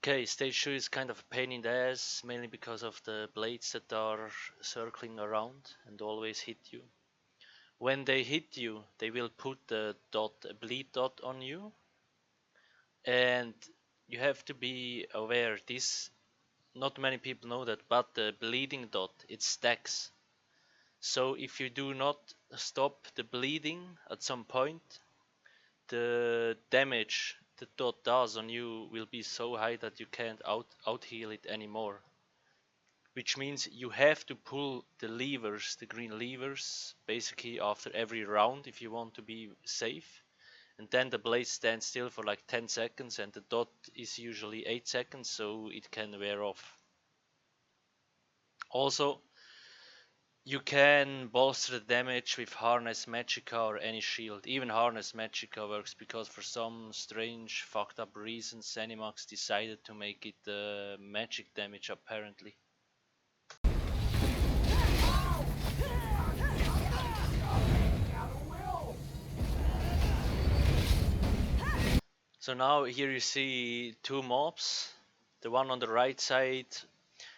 Okay, stage 2 is kind of a pain in the ass, mainly because of the blades that are circling around and always hit you. When they hit you, they will put a bleed dot on you, and you have to be aware this, not many people know that, but the bleeding dot, it stacks. So if you do not stop the bleeding at some point, the damage the dot does on you will be so high that you can't out heal it anymore. Which means you have to pull the levers, the green levers, basically after every round if you want to be safe. And then the blade stands still for like 10 seconds and the dot is usually 8 seconds, so it can wear off. Also, you can bolster the damage with Harness Magicka or any shield. Even Harness Magicka works because for some strange fucked up reason Zenimax decided to make it magic damage apparently. So now here you see two mobs. The one on the right side,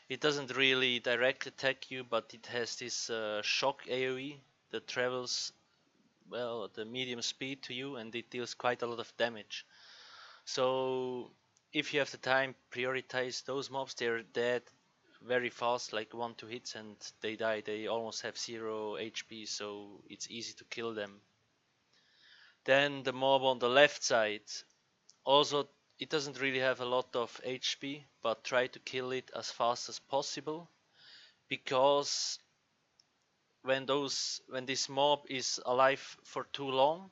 it doesn't really direct attack you, but it has this shock AoE that travels, well, at a medium speed to you, and it deals quite a lot of damage. So if you have the time, prioritize those mobs. They're dead very fast, like 1-2 hits and they die. They almost have 0 HP, so it's easy to kill them. Then the mob on the left side, also it doesn't really have a lot of HP, but try to kill it as fast as possible, because when this mob is alive for too long,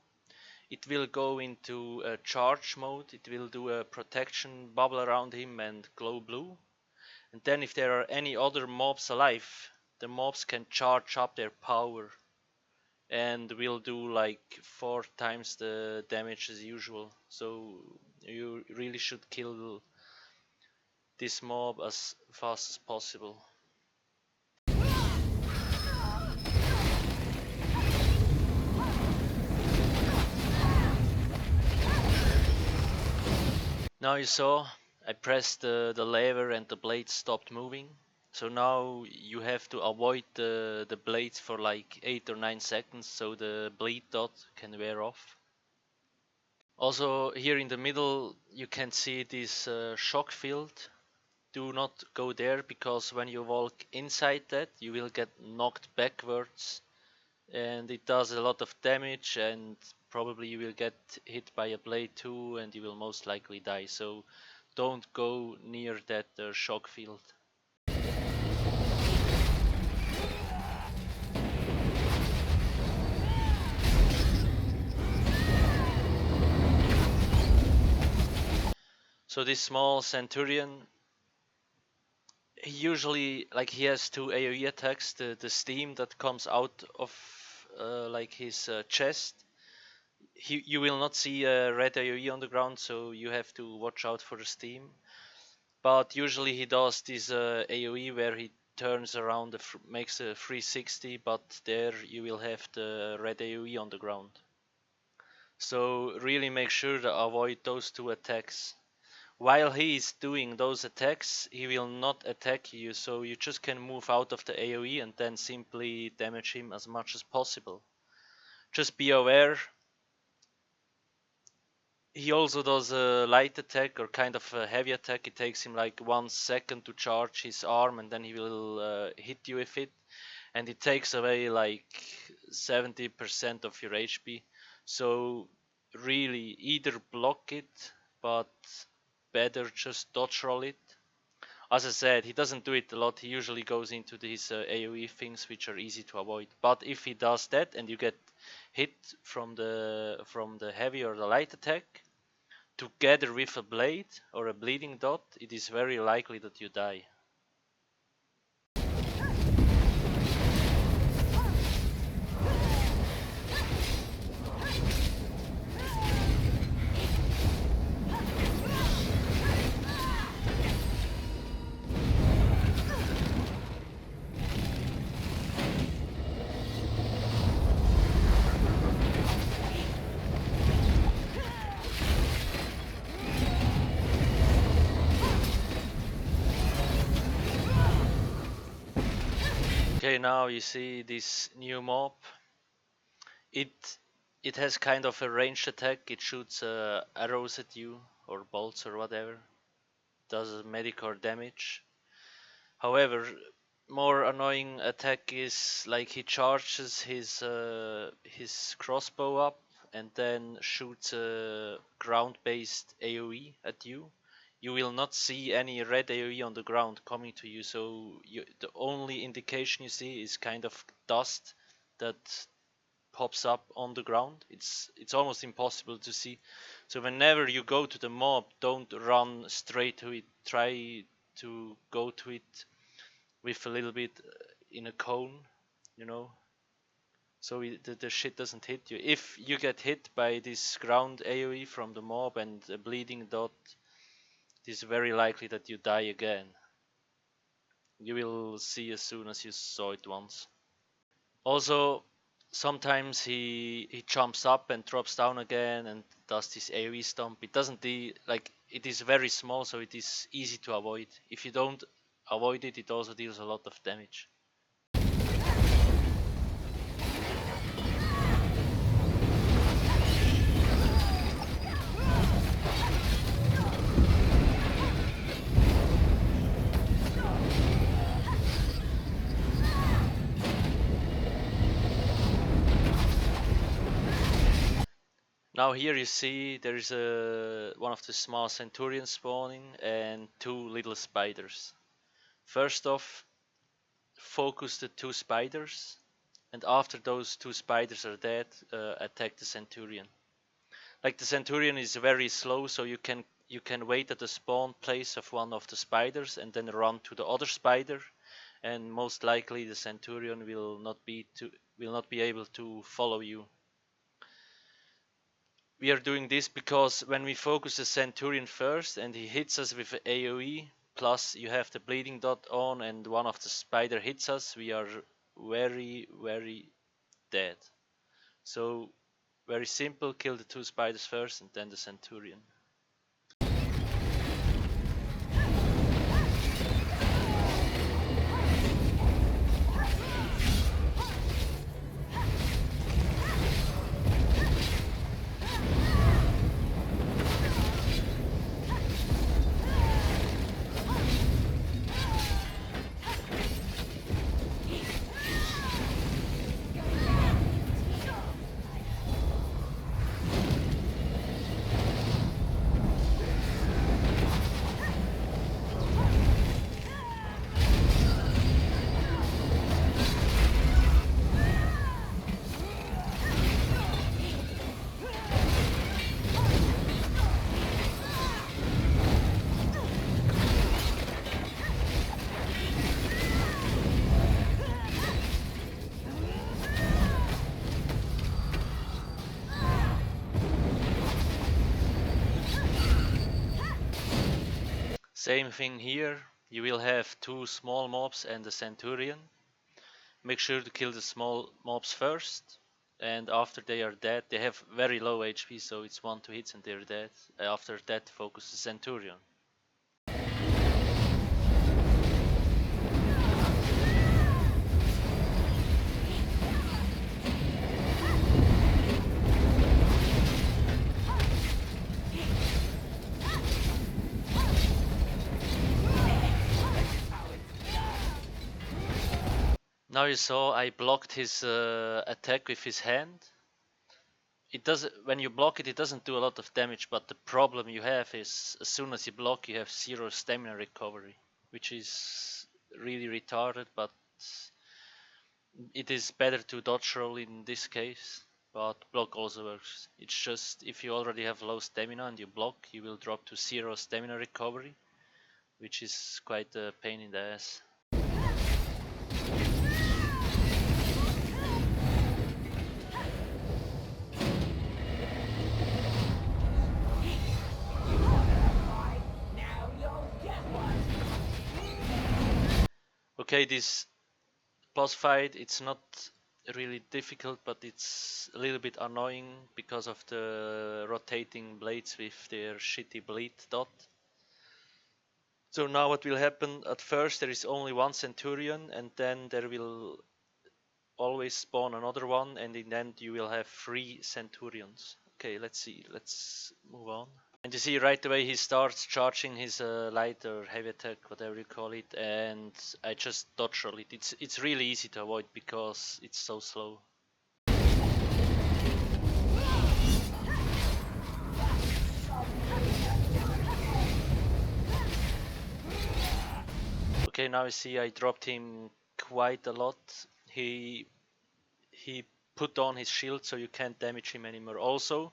it will go into a charge mode. It will do a protection bubble around him and glow blue. And then if there are any other mobs alive, the mobs can charge up their power and will do like 4 times the damage as usual. So you really should kill this mob as fast as possible. Now you saw I pressed the lever and the blade stopped moving. So now you have to avoid the blades for like 8 or 9 seconds so the bleed dot can wear off. Also here in the middle you can see this shock field. Do not go there, because when you walk inside that you will get knocked backwards and it does a lot of damage, and probably you will get hit by a blade too and you will most likely die. So don't go near that shock field. So this small Centurion, he usually, like, he has 2 AoE attacks, the steam that comes out of like his chest. You will not see a red AoE on the ground, so you have to watch out for the steam. But usually he does this AoE where he turns around, makes a 360, but there you will have the red AoE on the ground. So really make sure to avoid those 2 attacks. While he is doing those attacks, he will not attack you, so you just can move out of the AoE and then simply damage him as much as possible. Just be aware, he also does a light attack or kind of a heavy attack. It takes him like 1 second to charge his arm and then he will hit you with it. And it takes away like 70% of your HP. So really either block it, but better just dodge roll it. As I said, he doesn't do it a lot. He usually goes into these AoE things which are easy to avoid. But if he does that and you get hit from the heavy or the light attack, together with a blade or a bleeding dot, it is very likely that you die. Okay, now you see this new mob. It has kind of a ranged attack. It shoots arrows at you or bolts or whatever. Does medical damage. However, more annoying attack is like he charges his crossbow up and then shoots a ground-based AoE at you. You will not see any red AoE on the ground coming to you, so the only indication you see is kind of dust that pops up on the ground. It's almost impossible to see. So whenever you go to the mob, don't run straight to it. Try to go to it with a little bit in a cone, you know, so the shit doesn't hit you. If you get hit by this ground AoE from the mob and a bleeding dot, it is very likely that you die again. You will see as soon as you saw it once. Also, sometimes he jumps up and drops down again and does this AoE stomp. It doesn't like it is very small, so it is easy to avoid. If you don't avoid it, it also deals a lot of damage. Now here you see there is one of the small Centurions spawning and two little spiders. First off, focus the two spiders, and after those two spiders are dead, attack the Centurion. Like the Centurion is very slow, so you can wait at the spawn place of one of the spiders and then run to the other spider, and most likely the Centurion will not be able to follow you. We are doing this because when we focus the Centurion first and he hits us with an AoE, plus you have the bleeding dot on and one of the spider hits us, we are very, very dead. So very simple, kill the two spiders first and then the Centurion. Same thing here, you will have two small mobs and a Centurion. Make sure to kill the small mobs first, and after they are dead, they have very low HP, so it's 1-2 hits and they're dead. After that, focus the Centurion. Now you saw I blocked his attack with his hand. It does, when you block it, it doesn't do a lot of damage, but the problem you have is as soon as you block, you have 0 stamina recovery, which is really retarded, but it is better to dodge roll in this case, but block also works. It's just if you already have low stamina and you block, you will drop to 0 stamina recovery, which is quite a pain in the ass. Okay, this boss fight, it's not really difficult, but it's a little bit annoying because of the rotating blades with their shitty bleed dot. So now what will happen, at first there is only one Centurion and then there will always spawn another one, and in the end you will have 3 Centurions. Okay, let's see, let's move on. And you see right away he starts charging his light or heavy attack, whatever you call it, and I just dodge roll it. It's really easy to avoid because it's so slow. Okay, now you see I dropped him quite a lot. He put on his shield so you can't damage him anymore. Also,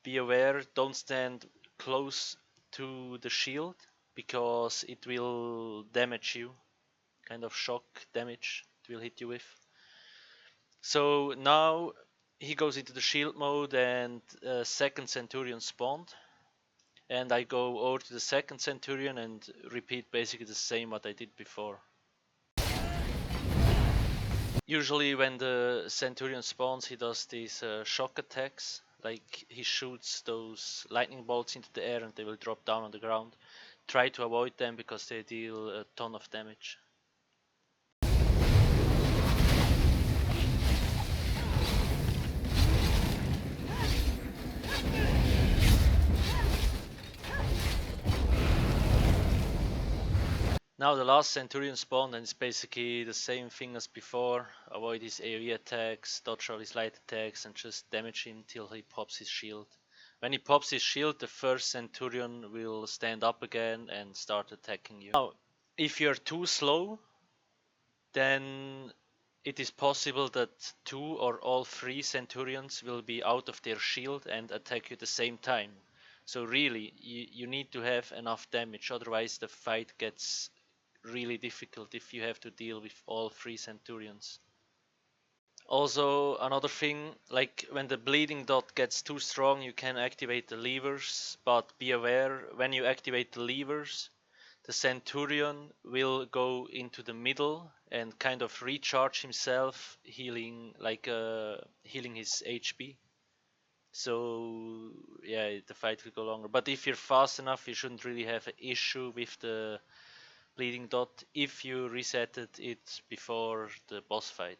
be aware, don't stand close to the shield because it will damage you, kind of shock damage it will hit you with. So now he goes into the shield mode and second Centurion spawned, and I go over to the second Centurion and repeat basically the same what I did before. Usually when the Centurion spawns he does these shock attacks. Like he shoots those lightning bolts into the air and they will drop down on the ground. Try to avoid them because they deal a ton of damage. Now the last Centurion spawned and it's basically the same thing as before. Avoid his AoE attacks, dodge all his light attacks and just damage him till he pops his shield. When he pops his shield, the first Centurion will stand up again and start attacking you. Now, if you're too slow, then it is possible that 2 or all 3 Centurions will be out of their shield and attack you at the same time. So really, you need to have enough damage, otherwise the fight gets really difficult if you have to deal with all 3 Centurions. Also, another thing, like when the bleeding dot gets too strong you can activate the levers, but be aware, when you activate the levers the Centurion will go into the middle and kind of recharge himself, healing his HP. So yeah, the fight will go longer. But if you're fast enough you shouldn't really have an issue with the bleeding dot if you resetted it before the boss fight.